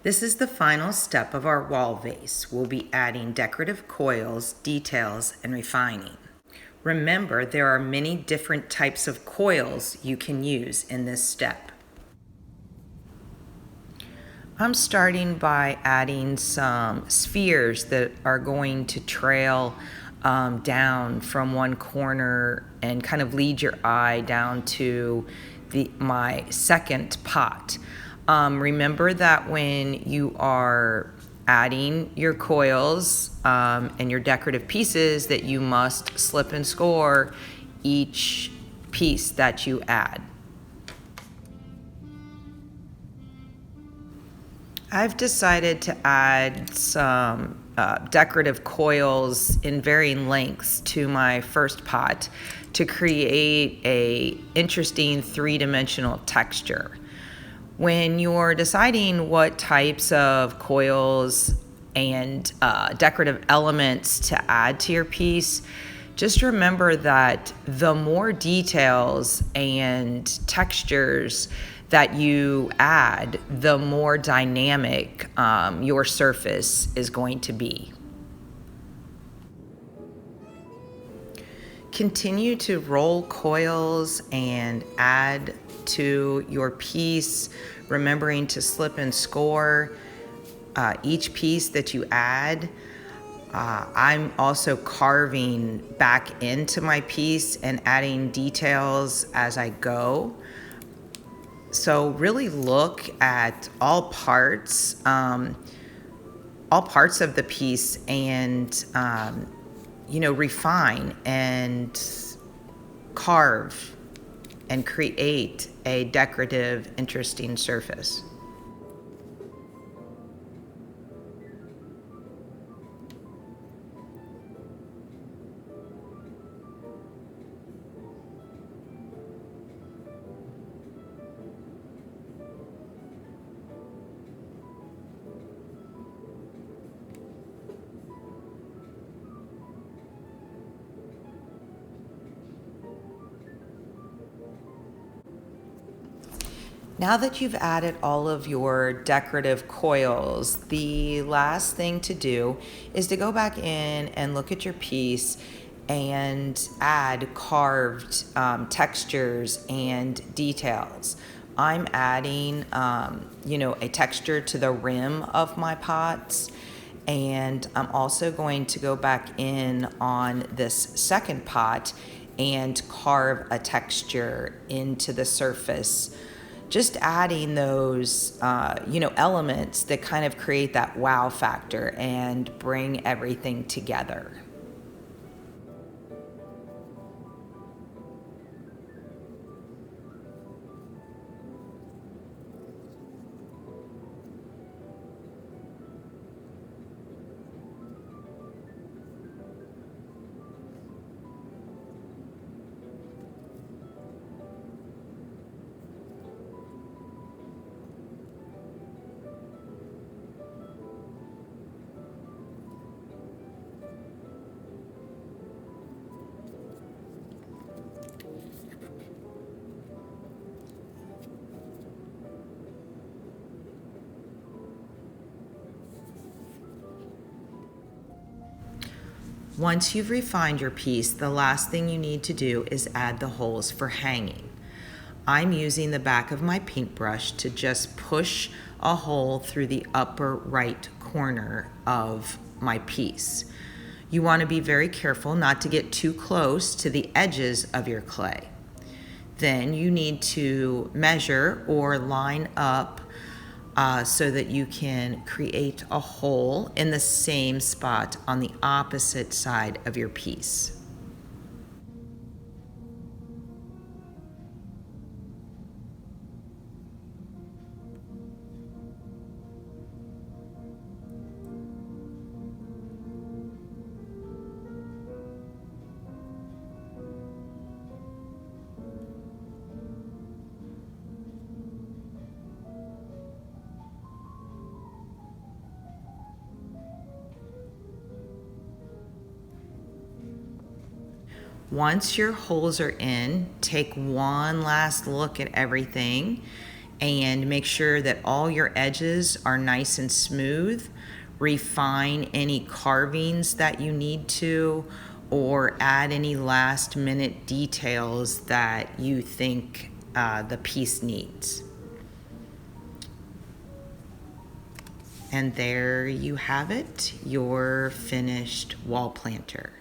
This is the final step of our wall vase. We'll be adding decorative coils, details, and refining. Remember, there are many different types of coils you can use in this step. I'm starting by adding some spheres that are going to trail down from one corner and kind of lead your eye down to my second pot. Remember that when you are adding your coils and your decorative pieces that you must slip and score each piece that you add. I've decided to add some decorative coils in varying lengths to my first pot to create a interesting three-dimensional texture. When you're deciding what types of coils and decorative elements to add to your piece, just remember that the more details and textures that you add, the more dynamic your surface is going to be. Continue to roll coils and add to your piece, remembering to slip and score each piece that you add. I'm also carving back into my piece and adding details as I go. So really look at all parts of the piece and refine and carve and create a decorative, interesting surface. Now that you've added all of your decorative coils, the last thing to do is to go back in and look at your piece and add carved textures and details. I'm adding, a texture to the rim of my pots, and I'm also going to go back in on this second pot and carve a texture into the surface. Just adding those, elements that kind of create that wow factor and bring everything together. Once you've refined your piece, the last thing you need to do is add the holes for hanging. I'm using the back of my paintbrush to just push a hole through the upper right corner of my piece. You want to be very careful not to get too close to the edges of your clay. Then you need to measure or line up so that you can create a hole in the same spot on the opposite side of your piece. Once your holes are in, take one last look at everything and make sure that all your edges are nice and smooth. Refine any carvings that you need to, or add any last minute details that you think the piece needs. And there you have it, your finished wall planter.